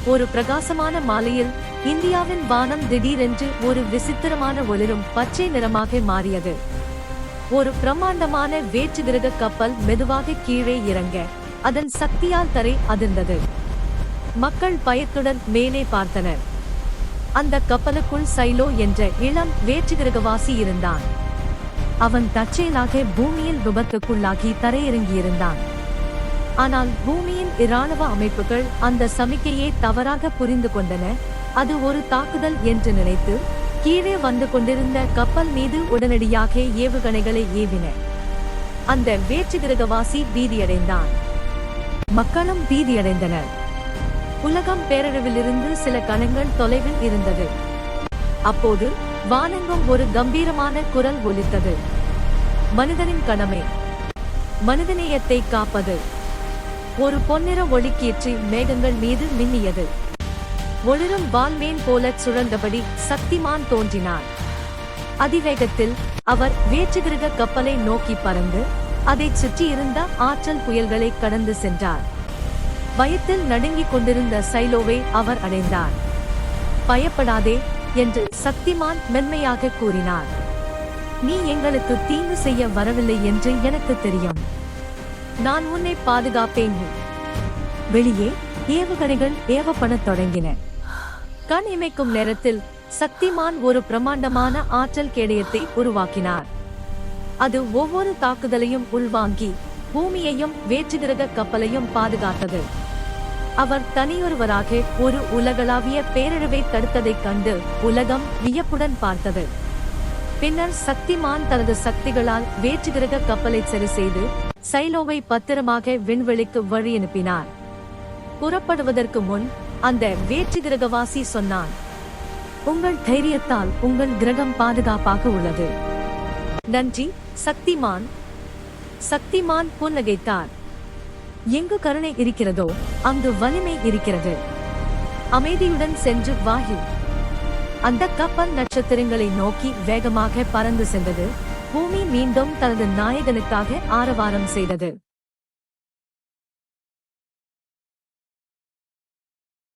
ஒரு பிரகாசமான மாலையில் இந்தியாவின் வானம் திடீரென்று ஒரு விசித்திரமான ஒளிரும் பச்சை நிறமாக மாறியது. ஒரு பிரம்மாண்டமான வேற்றுகிரக கப்பல் மெதுவாக கீழே இறங்க அதன் சக்தியால் தரை அதிர்ந்தது. மக்கள் பயத்துடன் மேலே பார்த்தனர். அந்த கப்பலுக்குள் சைலோ என்ற இளம் வேற்றுகிரகவாசி இருந்தான். அவன் தற்செயலாக பூமியில் விபத்துக்குள்ளாகி தரையிறங்கியிருந்தான். ஆனால் பூமியின் இராணுவ அமைப்புகள் அந்த சமிக்கையை தவறாக புரிந்து கொண்டன. அது ஒரு தாக்குதல் என்று நினைத்து கீழே வந்து கொண்டிருந்த கப்பல் மீது உடனடியாக ஏவுகணைகளை ஏவின. அந்த வேற்றுகிரகவாசி பீதியடைந்தான். மக்களும் பீதியடைந்தனர். உலகம் பேரழிவிலிருந்து சில கணங்கள் தொலைவில் இருந்தது. அப்போது வானெங்கும் ஒரு கம்பீரமான குரல் ஒலித்தது. மனிதனின் கடமை மனிதநேயத்தை காப்பது. ஒரு பொன்னிற ஒளிக்கீற்று மேகங்கள் மீது மின்னியது. ஒளிரும் வால்மேன் போல சுழன்றபடி சக்திமான் தோன்றினார். அதிவேகத்தில் அவர் வேற்றுகிரக கப்பலை நோக்கி பறந்து அதைச் சுற்றியிருந்த ஆற்றல் புயல்களை கடந்து சென்றார். பயத்தில் நடுங்கிக் கொண்டிருந்த சைலோவை அவர் அடைந்தார். பயப்படாதே என்று சக்திமான் மென்மையாக கூறினார். நீ எங்களுக்கு தீங்கு செய்ய வரவில்லை என்று எனக்கு தெரியும். நான் உன்னை பாதுகாப்பேன். வெளியே ஏவுகணைகள் ஏவப்படத் தொடங்கின. கண் இமைக்கும் நேரத்தில் சக்திமான் ஒரு பிரம்மாண்டமான ஆற்றல் கேடயத்தை உருவாக்கினார். அது ஒவ்வொரு தாக்குதலையும் உள்வாங்கி பூமியையும் வேற்றுகிரக கப்பலையும் பாதுகாத்தது. அவர் தனியொருவராக ஒரு உலகளாவிய பேரழிவை தடுத்ததைக் கண்டு உலகம் வியப்புடன் பார்த்தது. பின்னர் சக்திமான் தனது சக்திகளால் வேற்றுகிரக கப்பலை சரி செய்து சைலோவை பத்திரமாக விண்வெளிக்கு வழி அனுப்பினார். புறப்படுவதற்கு முன் அந்த வேற்றுகிரகவாசி சொன்னான், உங்கள் தைரியத்தால் உங்கள் கிரகம் பாதுகாப்பாக உள்ளது. நன்றி சக்திமான். சக்திமான் புன்னகைத்தார். எங்கு கருணை இருக்கிறதோ அங்கு வலிமை இருக்கிறது. அமைதியுடன் சென்று வாயு. அந்த கப்பல் நட்சத்திரங்களை நோக்கி வேகமாக பறந்து சென்றது. பூமி மீண்டும் தனது நாயகனுக்காக ஆரவாரம் செய்தது.